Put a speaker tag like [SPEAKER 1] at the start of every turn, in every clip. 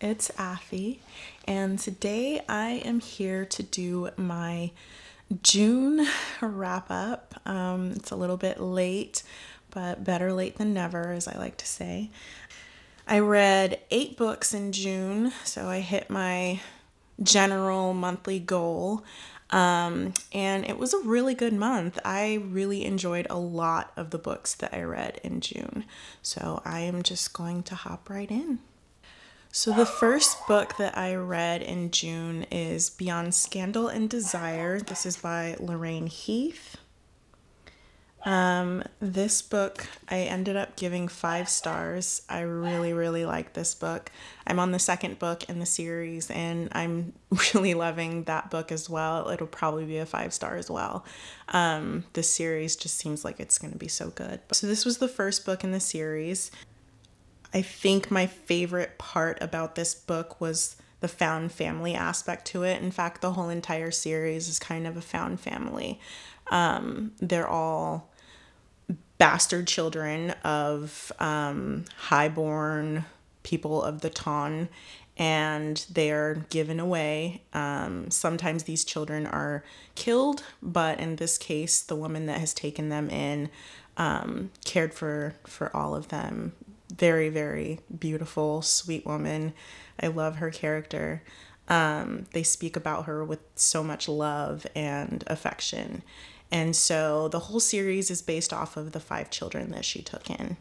[SPEAKER 1] it's Affy, and today I am here to do my June wrap up. It's a little bit late, but better late than never, as I like to say. I read 8 books in June, so I hit my general monthly goal. And it was a really good month. I really enjoyed a lot of the books that I read in June. So I am just going to hop right in. So the first book that I read in June is Beyond Scandal and Desire. This is by Lorraine Heath. This book I ended up giving 5 stars. I really like this book. I'm on the second book in the series and I'm really loving that book as well. It'll probably be a 5-star as well. This series just seems like it's going to be so good. So this was the first book in the series. I think my favorite part about this book was the found family aspect to it. In fact, the whole entire series is kind of a found family. They're all bastard children of highborn people of the Ton, and they are given away. Sometimes these children are killed, but in this case, the woman that has taken them in cared for all of them. Very beautiful, sweet woman. I love her character. They speak about her with so much love and affection. And so the whole series is based off of the 5 children that she took in.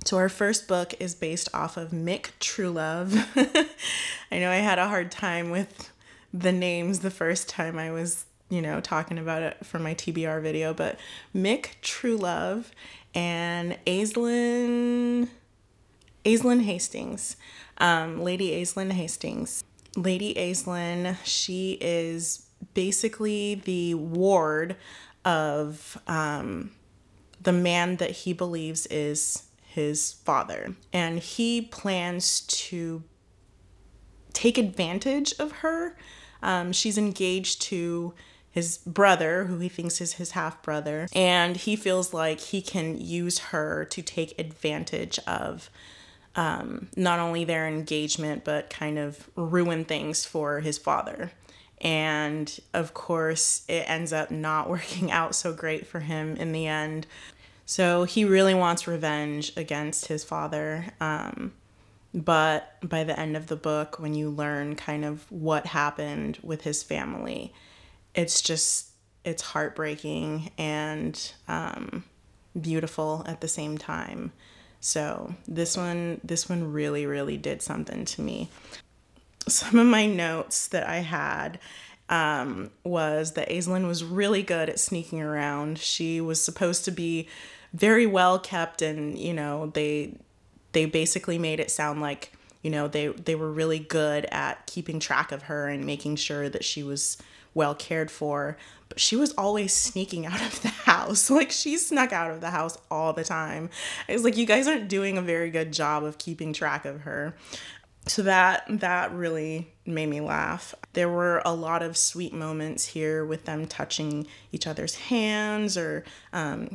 [SPEAKER 1] So our first book is based off of Mick Truelove. I know I had a hard time with the names the first time I was, talking about it for my TBR video, but Mick Truelove and Aislinn Hastings, Lady Aislinn Hastings. Lady Aislinn, she is basically the ward of the man that he believes is his father. And he plans to take advantage of her. She's engaged to his brother, who he thinks is his half-brother, and he feels like he can use her to take advantage of not only their engagement, but kind of ruin things for his father. And of course, it ends up not working out so great for him in the end. So he really wants revenge against his father. But by the end of the book, when you learn kind of what happened with his family, it's heartbreaking and beautiful at the same time. So this one really did something to me. Some of my notes that I had was that Aislinn was really good at sneaking around. She was supposed to be very well kept, and they basically made it sound like they were really good at keeping track of her and making sure that she was well cared for. But she was always sneaking out of the house. Like, she snuck out of the house all the time. I was like, you guys aren't doing a very good job of keeping track of her. So that really made me laugh. There were a lot of sweet moments here with them touching each other's hands or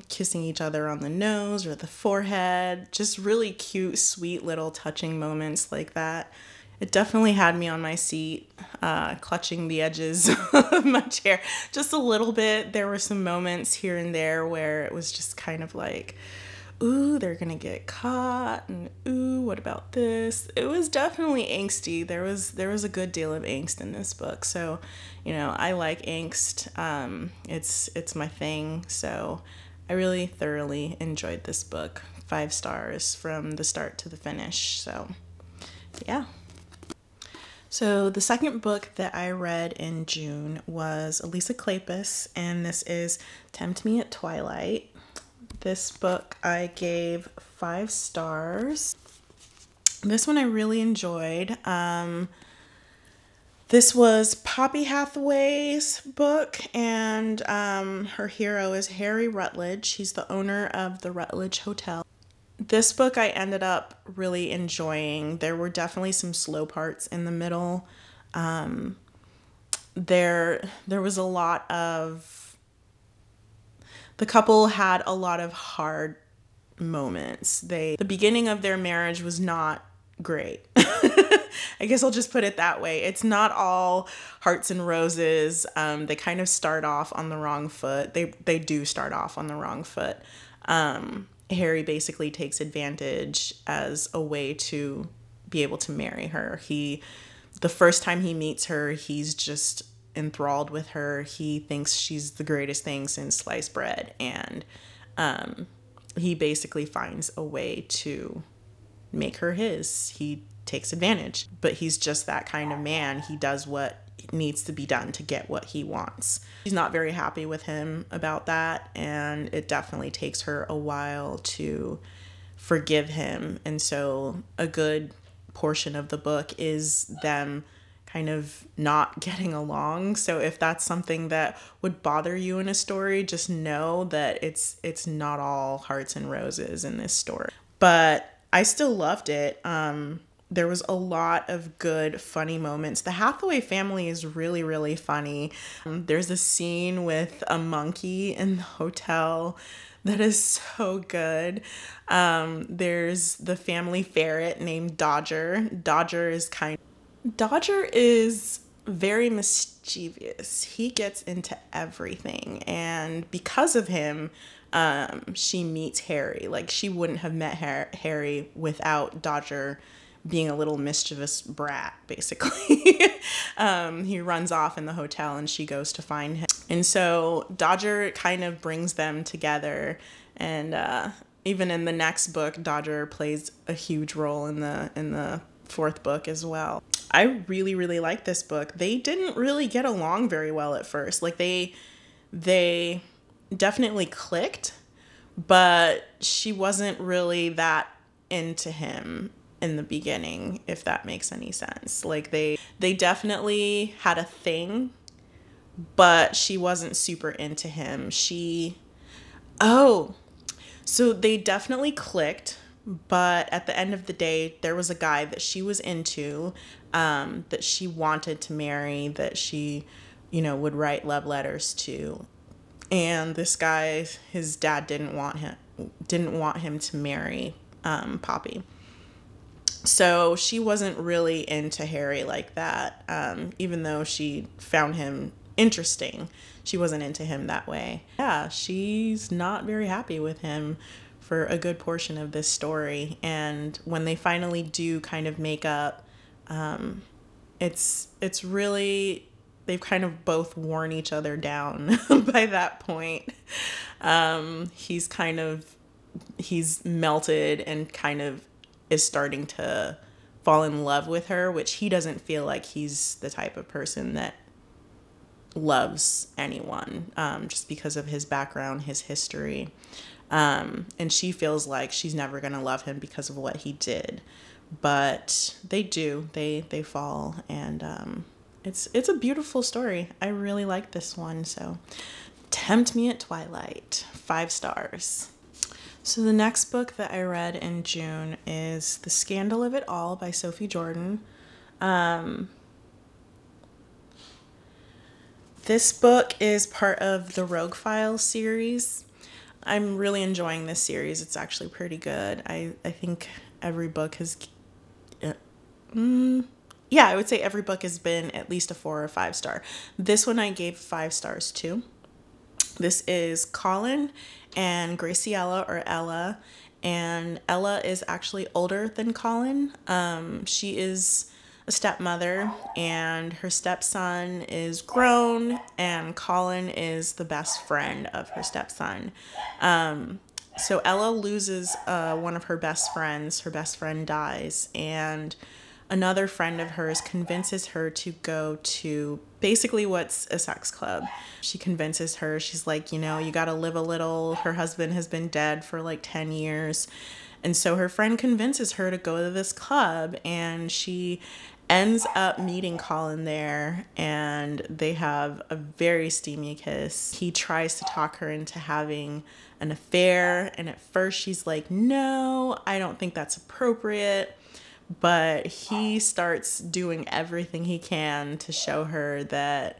[SPEAKER 1] kissing each other on the nose or the forehead. Just really cute, sweet little touching moments like that. It definitely had me on my seat, clutching the edges of my chair just a little bit. There were some moments here and there where it was just kind of like, ooh, they're gonna get caught, and ooh, what about this? It was definitely angsty. There was a good deal of angst in this book. So, I like angst. It's my thing. So I really thoroughly enjoyed this book. 5 stars from the start to the finish. So yeah. So the second book that I read in June was Elisa Kleypas, and this is Tempt Me at Twilight. This book I gave 5 stars. This one I really enjoyed. This was Poppy Hathaway's book, and her hero is Harry Rutledge. He's the owner of the Rutledge Hotel. This book I ended up really enjoying. There were definitely some slow parts in the middle. There was a lot of... The couple had a lot of hard moments. The beginning of their marriage was not great. I guess I'll just put it that way. It's not all hearts and roses. They kind of start off on the wrong foot. They do start off on the wrong foot. Harry basically takes advantage as a way to be able to marry her. The first time he meets her, he's just enthralled with her. He thinks she's the greatest thing since sliced bread, and he basically finds a way to make her his. He takes advantage, but he's just that kind of man. He does what needs to be done to get what he wants. She's not very happy with him about that, and it definitely takes her a while to forgive him. And so a good portion of the book is them kind of not getting along. So if that's something that would bother you in a story, just know that it's not all hearts and roses in this story. But I still loved it. There was a lot of good, funny moments. The Hathaway family is really, really funny. There's a scene with a monkey in the hotel that is so good. There's the family ferret named Dodger. Dodger is very mischievous. He gets into everything. And because of him, she meets Harry. Like, she wouldn't have met Harry without Dodger being a little mischievous brat, basically. He runs off in the hotel and she goes to find him. And so Dodger kind of brings them together. And even in the next book, Dodger plays a huge role in the fourth book as well. I really, really like this book. They didn't really get along very well at first. Like, they definitely clicked, but she wasn't really that into him in the beginning, if that makes any sense. Like, they definitely had a thing, but she wasn't super into him. So they definitely clicked, but at the end of the day, there was a guy that she was into, that she wanted to marry, that she, would write love letters to. And this guy, his dad didn't want him to marry Poppy. So she wasn't really into Harry like that. Even though she found him interesting, she wasn't into him that way. Yeah, she's not very happy with him for a good portion of this story. And when they finally do kind of make up, it's really, they've kind of both worn each other down by that point. He's melted and kind of is starting to fall in love with her, which he doesn't feel like he's the type of person that loves anyone, just because of his background, his history. And she feels like she's never going to love him because of what he did. But they do. They fall, and it's a beautiful story. I really like this one. So Tempt Me at Twilight, 5 stars. So the next book that I read in June is The Scandal of It All by Sophie Jordan. This book is part of the Rogue Files series. I'm really enjoying this series. It's actually pretty good. I think every book has... I would say every book has been at least a 4 or 5 star. This one I gave 5 stars to. This is Colin and Graciela, or Ella, and Ella is actually older than Colin. She is a stepmother, and her stepson is grown, and Colin is the best friend of her stepson. So Ella loses one of her best friends. Her best friend dies, and another friend of hers convinces her to go to basically what's a sex club. She convinces her, she's like, you gotta live a little. Her husband has been dead for like 10 years. And so her friend convinces her to go to this club, and she ends up meeting Colin there, and they have a very steamy kiss. He tries to talk her into having an affair, and at first she's like, no, I don't think that's appropriate. But he starts doing everything he can to show her that,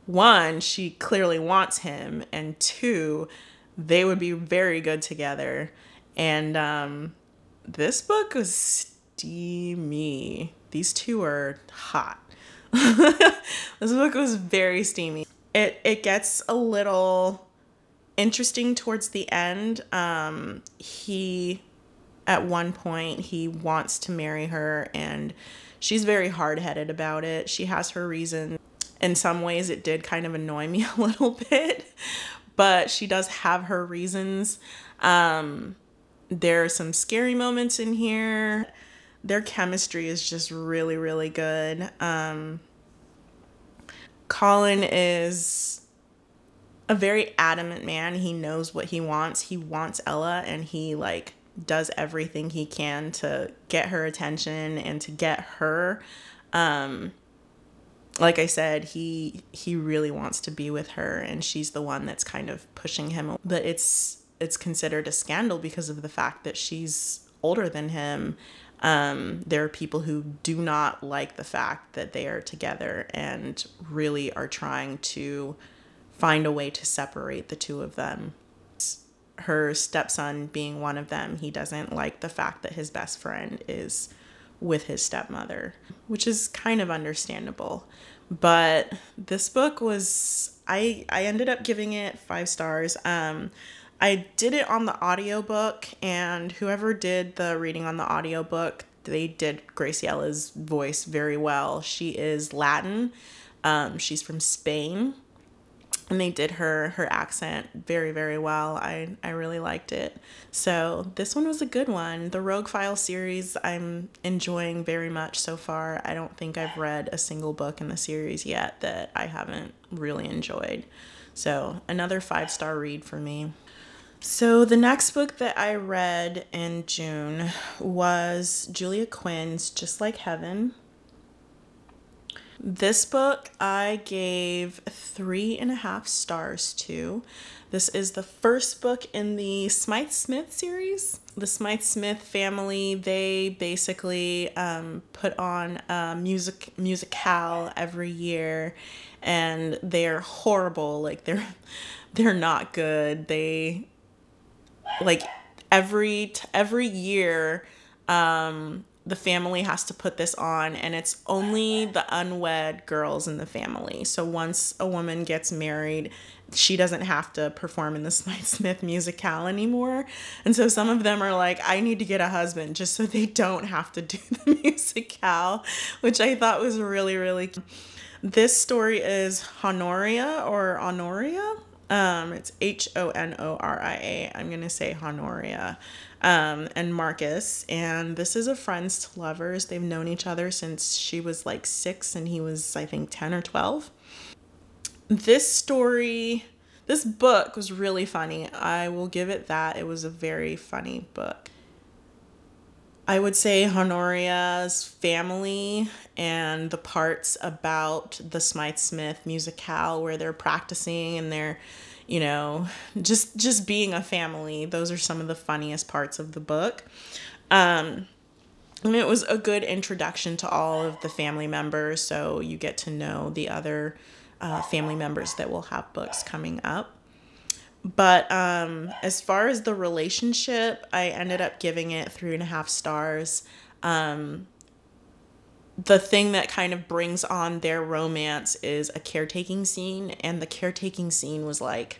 [SPEAKER 1] 1, she clearly wants him, and 2, they would be very good together. And this book was steamy. These two are hot. This book was very steamy. It gets a little interesting towards the end. He, at one point, he wants to marry her, and she's very hard-headed about it. She has her reasons. In some ways, it did kind of annoy me a little bit, but she does have her reasons. There are some scary moments in here. Their chemistry is just really, really good. Colin is a very adamant man. He knows what he wants. He wants Ella, and he like does everything he can to get her attention and to get her. Like I said, he really wants to be with her, and she's the one that's kind of pushing him. But it's considered a scandal because of the fact that she's older than him. There are people who do not like the fact that they are together and really are trying to find a way to separate the two of them. Her stepson being one of them, he doesn't like the fact that his best friend is with his stepmother, which is kind of understandable. But this book was, I ended up giving it 5 stars. I did it on the audiobook, and whoever did the reading on the audiobook, they did Graciella's voice very well. She is Latin. She's from Spain, and they did her accent very, very well. I really liked it. So this one was a good one. The Rogue File series I'm enjoying very much so far. I don't think I've read a single book in the series yet that I haven't really enjoyed. So another 5-star read for me. So the next book that I read in June was Julia Quinn's Just Like Heaven. This book I gave 3.5 stars to. This is the first book in the Smythe Smith series. The Smythe Smith family, they basically put on a musicale every year, and they're horrible. Like they're not good. They like every year the family has to put this on, and it's only the unwed girls in the family. So once a woman gets married, she doesn't have to perform in the Smythe Smith musicale anymore. And so some of them are like, I need to get a husband just so they don't have to do the musicale, which I thought was really, really cute. This story is Honoria or Honoria. It's Honoria. I'm going to say Honoria, and Marcus. And this is a friends to lovers. They've known each other since she was like 6 and he was, I think, 10 or 12. This book was really funny. I will give it that. It was a very funny book. I would say Honoria's family and the parts about the Smythe Smith musicale where they're practicing and they're, you know, just being a family. Those are some of the funniest parts of the book. And it was a good introduction to all of the family members, so you get to know the other family members that will have books coming up. But as far as the relationship, I ended up giving it 3.5 stars. The thing that kind of brings on their romance is a caretaking scene, and the caretaking scene was like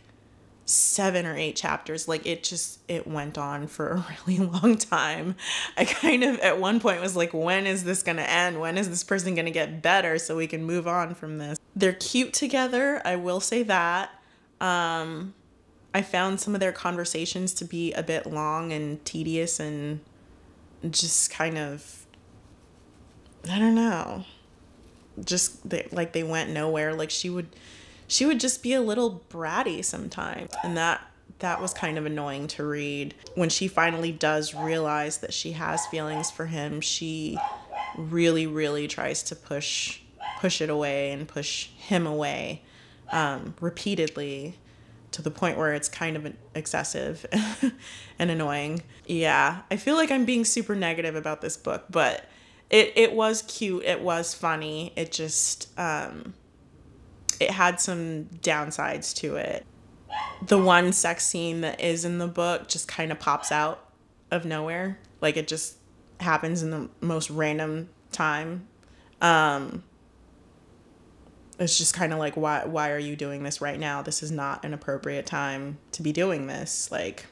[SPEAKER 1] 7 or 8 chapters. Like it went on for a really long time. I kind of at one point was like, when is this gonna end? When is this person gonna get better so we can move on from this? They're cute together, I will say that. I found some of their conversations to be a bit long and tedious and just kind of, I don't know, just they went nowhere. Like she would just be a little bratty sometimes, and that was kind of annoying to read. When she finally does realize that she has feelings for him, she really, really tries to push it away and push him away repeatedly, to the point where it's kind of excessive and annoying. Yeah, I feel like I'm being super negative about this book, but it was cute. It was funny. It just, it had some downsides to it. The one sex scene that is in the book just kind of pops out of nowhere. Like it just happens in the most random time. It's just kind of like, why are you doing this right now? This is not an appropriate time to be doing this. Like,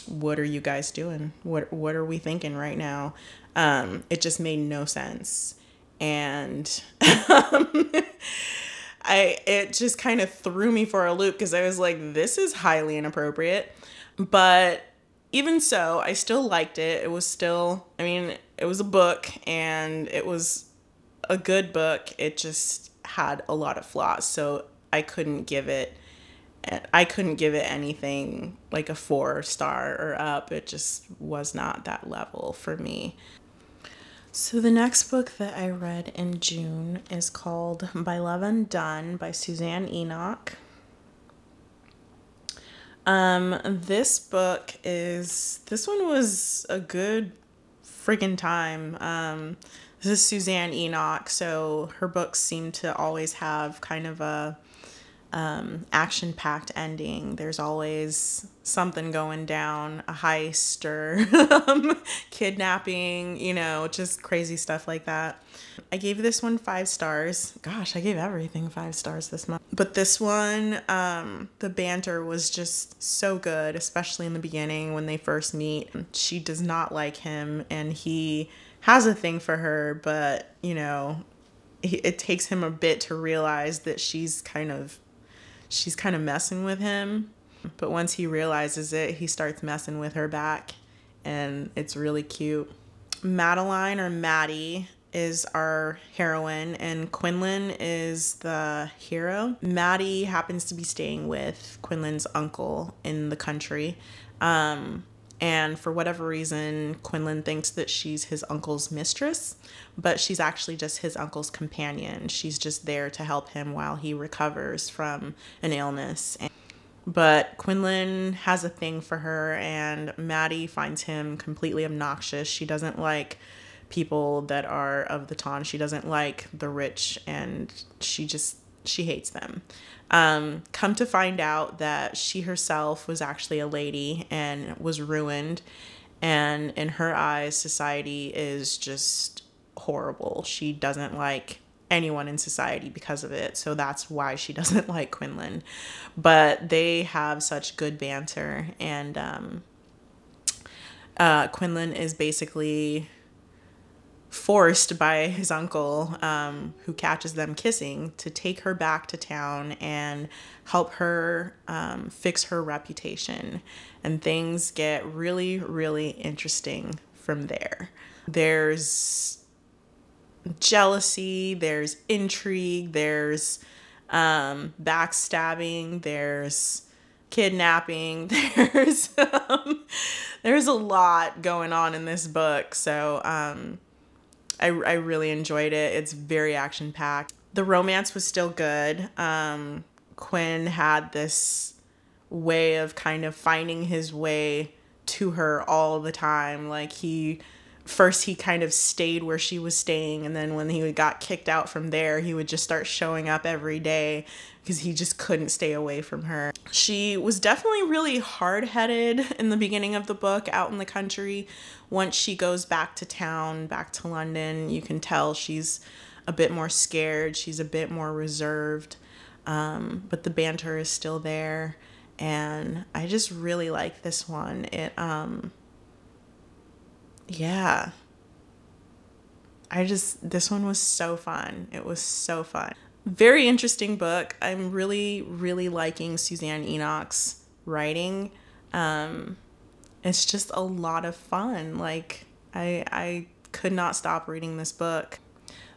[SPEAKER 1] what are you guys doing? What are we thinking right now? It just made no sense. And it just kind of threw me for a loop because I was like, this is highly inappropriate. But even so, I still liked it. It was still, I mean, it was a book and it was a good book. It just had a lot of flaws. So I couldn't give it anything like a 4-star or up. It just was not that level for me. So the next book that I read in June is called By Love Undone by Suzanne Enoch. This one was a good friggin' time. This is Suzanne Enoch, so her books seem to always have kind of a action-packed ending. There's always something going down, a heist or kidnapping, just crazy stuff like that. I gave this one 5 stars. Gosh, I gave everything 5 stars this month. But this one, the banter was just so good, especially in the beginning when they first meet. She does not like him and he has a thing for her, but, it takes him a bit to realize that she's kind of messing with him. But once he realizes it, he starts messing with her back, and it's really cute. Madeline, or Maddie, is our heroine, and Quinlan is the hero. Maddie happens to be staying with Quinlan's uncle in the country. And for whatever reason, Quinlan thinks that she's his uncle's mistress, but she's actually just his uncle's companion. She's just there to help him while he recovers from an illness. But Quinlan has a thing for her, and Maddie finds him completely obnoxious. She doesn't like people that are of the ton. She doesn't like the rich, and she hates them. Come to find out that she herself was actually a lady and was ruined, and in her eyes, society is just horrible. She doesn't like anyone in society because of it, so that's why she doesn't like Quinlan. But they have such good banter, and Quinlan is basically forced by his uncle, who catches them kissing, to take her back to town and help her fix her reputation. And things get really, really interesting from there. There's jealousy, there's intrigue, there's backstabbing, there's kidnapping, there's a lot going on in this book. So I really enjoyed it. It's very action-packed. The romance was still good. Quinn had this way of kind of finding his way to her all the time. Like he kind of stayed where she was staying, and then when he got kicked out from there, he would just start showing up every day because he just couldn't stay away from her. She was definitely really hard-headed in the beginning of the book out in the country. Once she goes back to town, back to London, you can tell she's a bit more scared. She's a bit more reserved, but the banter is still there, and I just really like this one. Yeah. This one was so fun. It was so fun. Very interesting book. I'm really, really liking Suzanne Enoch's writing. It's just a lot of fun. Like, I could not stop reading this book.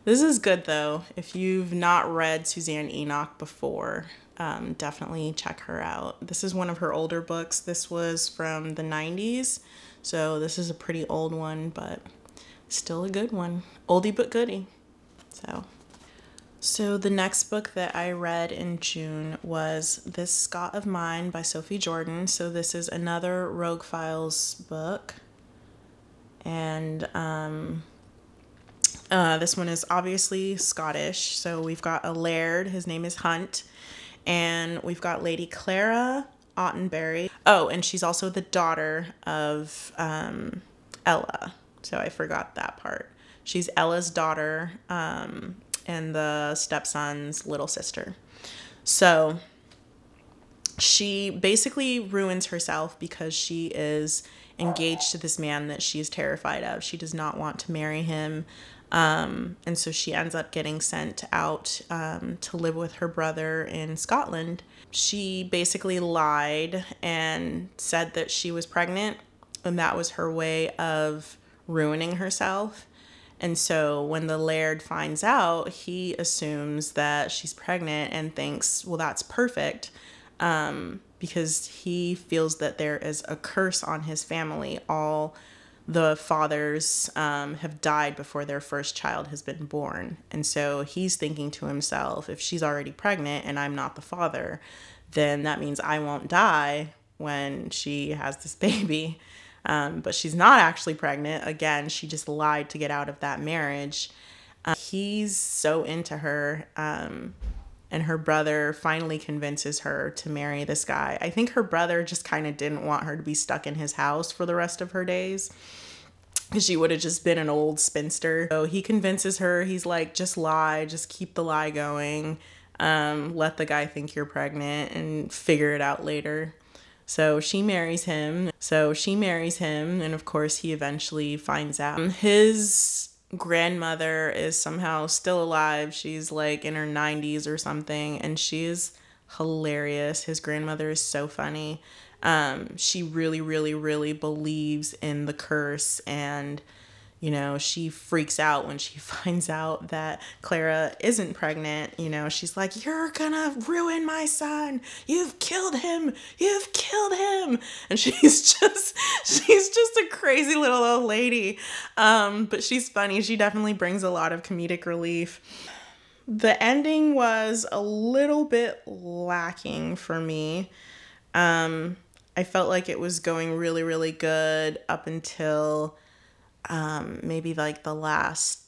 [SPEAKER 1] This is good, though. If you've not read Suzanne Enoch before, definitely check her out. This is one of her older books. This was from the 90s. So this is a pretty old one, but still a good one. Oldie but goodie. So the next book that I read in June was This Scot of Mine by Sophie Jordan. So this is another Rogue Files book. And this one is obviously Scottish. So we've got a laird. His name is Hunt. And we've got Lady Clara Ottenbury. Oh, and she's also the daughter of Ella. So I forgot that part. She's Ella's daughter, and the stepson's little sister. So she basically ruins herself because she is engaged to this man that she's terrified of. She does not want to marry him. And so she ends up getting sent out to live with her brother in Scotland. She basically lied and said that she was pregnant, and that was her way of ruining herself. And so when the Laird finds out, he assumes that she's pregnant and thinks, well, that's perfect, because he feels that there is a curse on his family. All the fathers have died before their first child has been born. And so he's thinking to himself, if she's already pregnant and I'm not the father, then that means I won't die when she has this baby. But she's not actually pregnant. Again, she just lied to get out of that marriage. He's so into her, and her brother finally convinces her to marry this guy. I think her brother just kind of didn't want her to be stuck in his house for the rest of her days, because she would have just been an old spinster. So he convinces her. He's like, just lie, just keep the lie going. Let the guy think you're pregnant and figure it out later. So she marries him. And of course he eventually finds out. His grandmother is somehow still alive. She's like in her 90s or something, and she is hilarious. His grandmother is so funny. She really, really, really believes in the curse, and you know, she freaks out when she finds out that Clara isn't pregnant. You know, she's like, you're gonna ruin my son. You've killed him. You've killed him. And she's just a crazy little old lady. But she's funny. She definitely brings a lot of comedic relief. The ending was a little bit lacking for me. I felt like it was going really, really good up until maybe like the last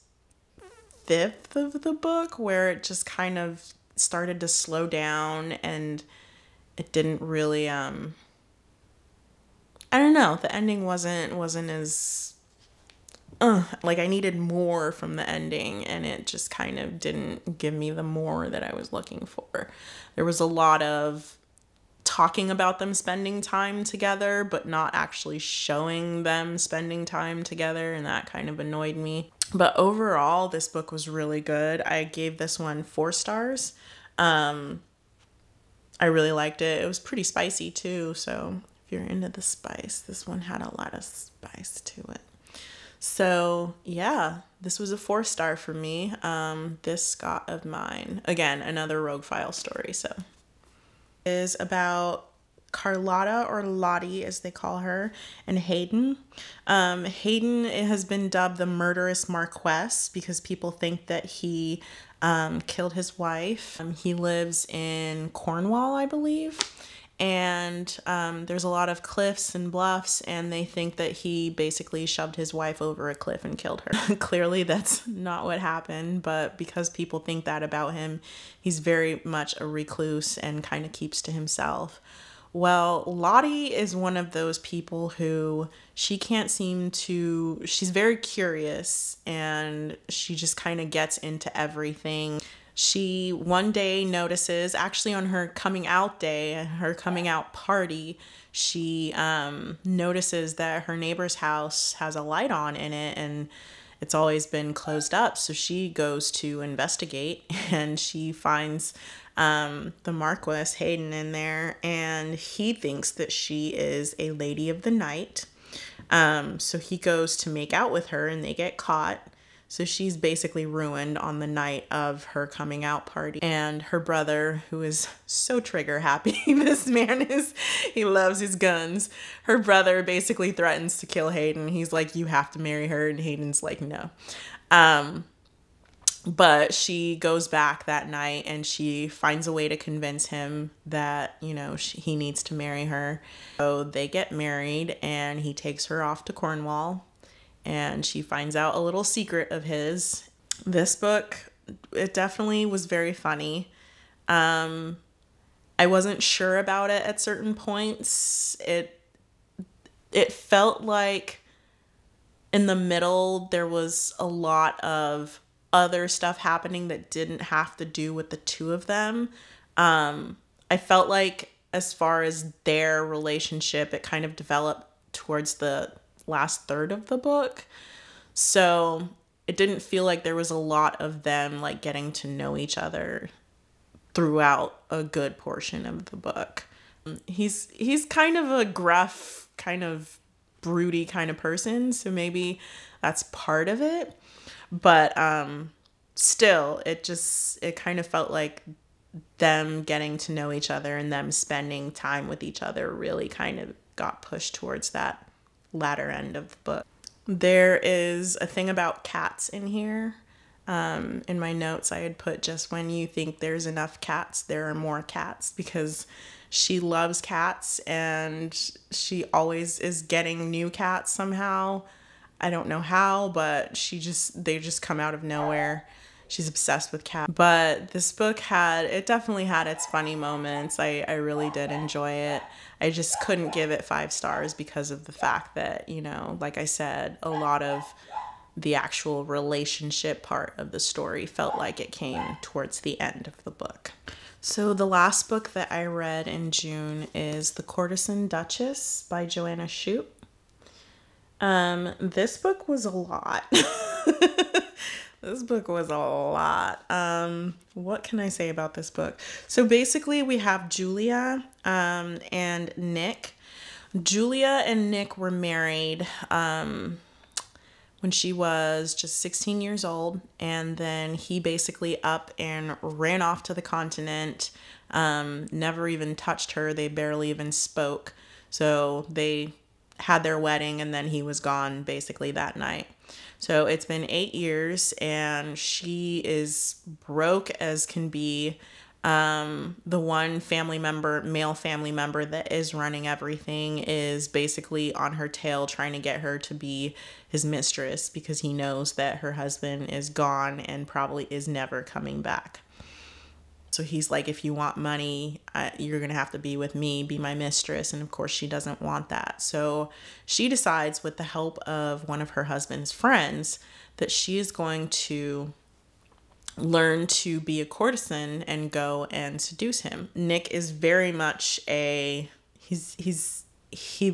[SPEAKER 1] fifth of the book, where it just kind of started to slow down, and it didn't really I don't know, the ending wasn't as like I needed more from the ending, and it just kind of didn't give me the more that I was looking for. There was a lot of talking about them spending time together, but not actually showing them spending time together, and that kind of annoyed me. But overall, this book was really good. I gave this one 4 stars. I really liked it. It was pretty spicy too, so if you're into the spice, this one had a lot of spice to it. So yeah, this was a 4-star for me. This Scot of Mine, again, another Rogue File story. So is about Carlotta, or Lottie as they call her, and Hayden. Hayden has been dubbed the murderous Marquess because people think that he killed his wife. He lives in Cornwall, I believe, and there's a lot of cliffs and bluffs, and they think that he basically shoved his wife over a cliff and killed her. Clearly that's not what happened, but because people think that about him, he's very much a recluse and kind of keeps to himself. Well, Lottie is one of those people who she's very curious, and she just kind of gets into everything. She one day notices, actually on her coming out day, her coming out party, she notices that her neighbor's house has a light on in it, and it's always been closed up. So she goes to investigate, and she finds the Marquess, Hayden, in there, and he thinks that she is a lady of the night. So he goes to make out with her, and they get caught. So she's basically ruined on the night of her coming out party. And her brother, who is so trigger happy, this man he loves his guns. Her brother basically threatens to kill Hayden. He's like, you have to marry her. And Hayden's like, no. But she goes back that night, and she finds a way to convince him that, you know, he needs to marry her. So they get married, and he takes her off to Cornwall. And she finds out a little secret of his. This book, it definitely was very funny. I wasn't sure about it at certain points. It felt like In the middle, there was a lot of other stuff happening that didn't have to do with the two of them. I felt like, as far as their relationship, it kind of developed towards the last third of the book. So it didn't feel like there was a lot of them like getting to know each other throughout a good portion of the book. He's kind of a gruff, kind of broody kind of person, so maybe that's part of it. But still, it kind of felt like them getting to know each other and them spending time with each other really kind of got pushed towards that latter end of the book. There is a thing about cats in here. In my notes, I had put, just when you think there's enough cats, there are more cats, because she loves cats and she always is getting new cats somehow. I don't know how, but they just come out of nowhere. She's obsessed with cats. But this book it definitely had its funny moments. I really did enjoy it. I just couldn't give it 5 stars because of the fact that, like I said, a lot of the actual relationship part of the story felt like it came towards the end of the book. So the last book that I read in June is The Courtesan Duchess by Joanna Shupe. This book was a lot. This book was a lot. What can I say about this book? So basically we have Julia and Nick. Julia and Nick were married when she was just 16 years old, and then he basically up and ran off to the continent, never even touched her. They barely even spoke. So they had their wedding and then he was gone basically that night. So it's been 8 years and she is broke as can be. The one male family member that is running everything is basically on her tail trying to get her to be his mistress, because he knows that her husband is gone and probably is never coming back. So he's like, if you want money, you're going to have to be with me, be my mistress. And of course she doesn't want that. So she decides, with the help of one of her husband's friends, that she is going to learn to be a courtesan and go and seduce him. Nick is very much he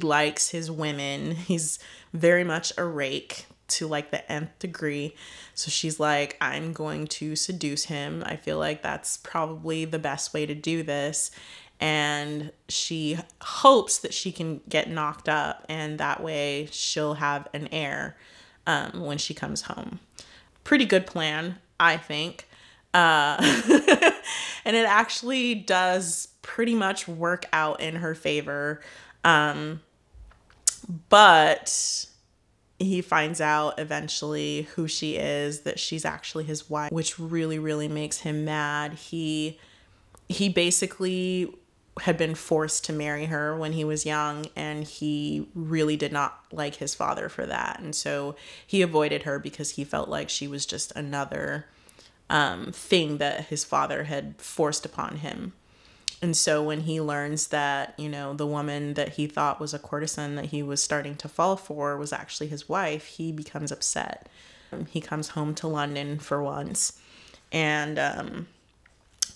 [SPEAKER 1] likes his women. He's very much a rake to like the nth degree. So she's like, I'm going to seduce him. I feel like that's probably the best way to do this. And she hopes that she can get knocked up, and that way she'll have an heir when she comes home. Pretty good plan, I think. And it actually does pretty much work out in her favor. But he finds out eventually who she is, that she's actually his wife, which really, really makes him mad. He basically had been forced to marry her when he was young, and he really did not like his father for that. And so he avoided her because he felt like she was just another thing that his father had forced upon him. And so when he learns that, the woman that he thought was a courtesan that he was starting to fall for was actually his wife, he becomes upset. He comes home to London for once, and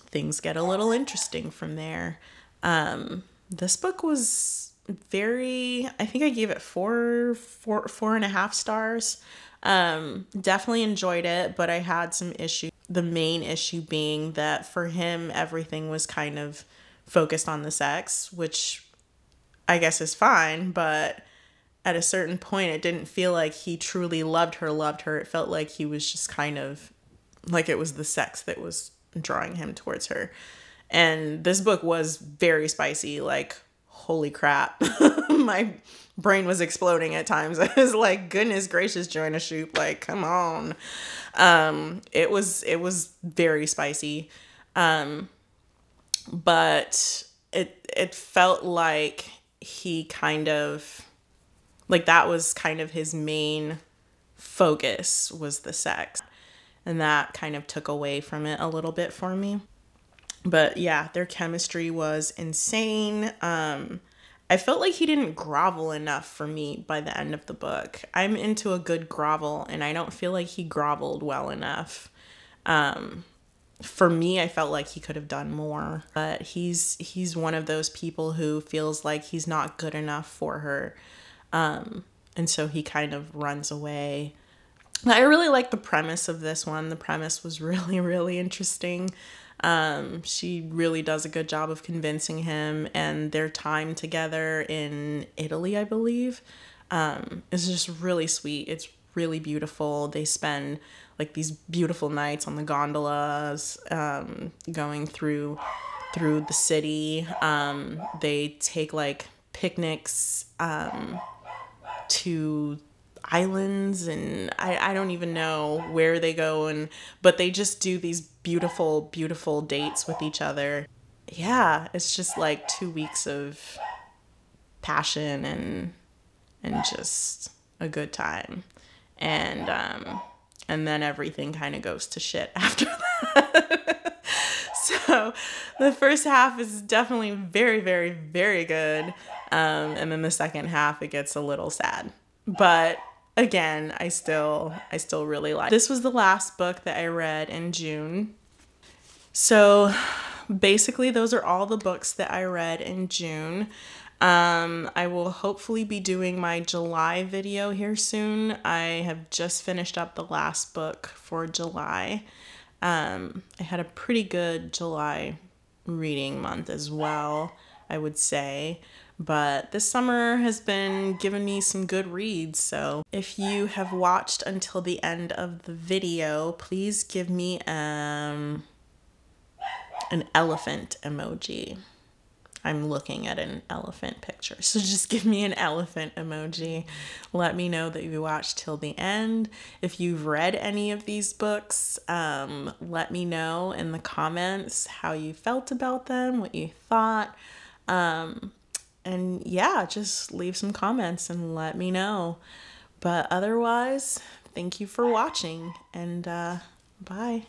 [SPEAKER 1] things get a little interesting from there. This book was I think I gave it four and a half stars. Definitely enjoyed it, but I had some issues. The main issue being that for him, everything was kind of focused on the sex, which I guess is fine, but at a certain point, it didn't feel like he truly loved her. It felt like he was just kind of like it was the sex that was drawing him towards her. And this book was very spicy, like, holy crap. My brain was exploding at times. I was like, goodness gracious, Joanna Shupe, like, come on. It was very spicy. But it felt like he kind of, like, that was kind of his main focus, was the sex. And that kind of took away from it a little bit for me. But yeah, their chemistry was insane. I felt like he didn't grovel enough for me by the end of the book. I'm into a good grovel, and I don't feel like he groveled well enough. For me, I felt like he could have done more, but he's one of those people who feels like he's not good enough for her. And so he kind of runs away. I really like the premise of this one. The premise was really, really interesting. She really does a good job of convincing him, and their time together in Italy, I believe, is just really sweet. It's really beautiful. They spend like these beautiful nights on the gondolas, going through the city. They take like picnics to islands, and I don't even know where they go, but they just do these beautiful dates with each other. Yeah, it's just like 2 weeks of passion and just a good time. And then everything kind of goes to shit after that. So the first half is definitely very, very, very good. And then the second half, it gets a little sad. But again, I still really like it. This was the last book that I read in June. So basically, those are all the books that I read in June. I will hopefully be doing my July video here soon. I have just finished up the last book for July. I had a pretty good July reading month as well, I would say. But this summer has been giving me some good reads. So if you have watched until the end of the video, please give me an elephant emoji. I'm looking at an elephant picture, so just give me an elephant emoji. Let me know that you watched till the end. If you've read any of these books, let me know in the comments how you felt about them, what you thought. And yeah, just leave some comments and let me know. But otherwise, thank you for watching, and bye.